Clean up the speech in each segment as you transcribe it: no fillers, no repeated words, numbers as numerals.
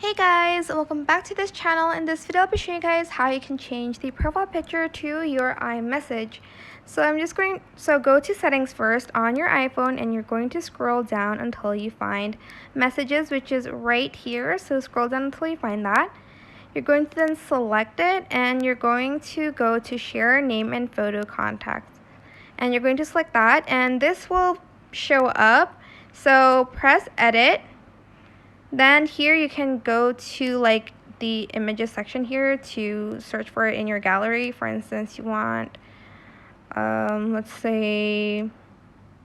Hey guys, welcome back to this channel. In this video I'll be showing you guys how you can change the profile picture to your iMessage. So go to settings first on your iPhone and you're going to scroll down until you find messages, which is right here. So scroll down until you find that. You're going to then select it and you're going to go to share name and photo contacts. And you're going to select that and this will show up. So press edit. Then here you can go to like the images section here to search for it in your gallery. For instance, you want, let's say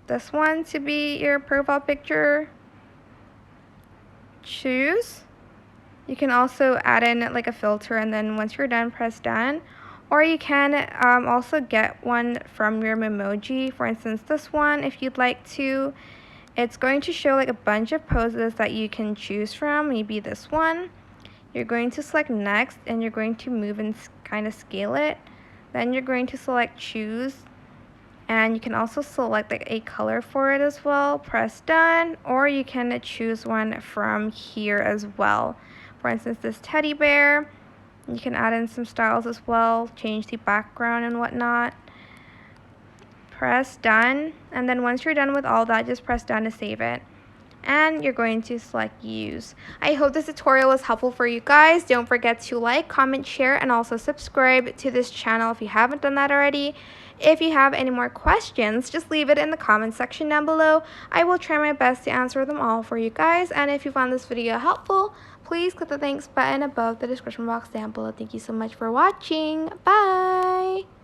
this one to be your profile picture. Choose. You can also add in like a filter and then once you're done, press done. Or you can also get one from your Memoji. For instance, this one, if you'd like to. It's going to show like a bunch of poses that you can choose from, maybe this one. You're going to select next and you're going to move and kind of scale it. Then you're going to select choose and you can also select like a color for it as well. Press done, or you can choose one from here as well. For instance, this teddy bear. You can add in some styles as well, change the background and whatnot. Press done, and then once you're done with all that, just press done to save it. And you're going to select use. I hope this tutorial was helpful for you guys. Don't forget to like, comment, share, and also subscribe to this channel if you haven't done that already. If you have any more questions, just leave it in the comment section down below. I will try my best to answer them all for you guys. And if you found this video helpful, please click the thanks button above the description box down below. Thank you so much for watching. Bye!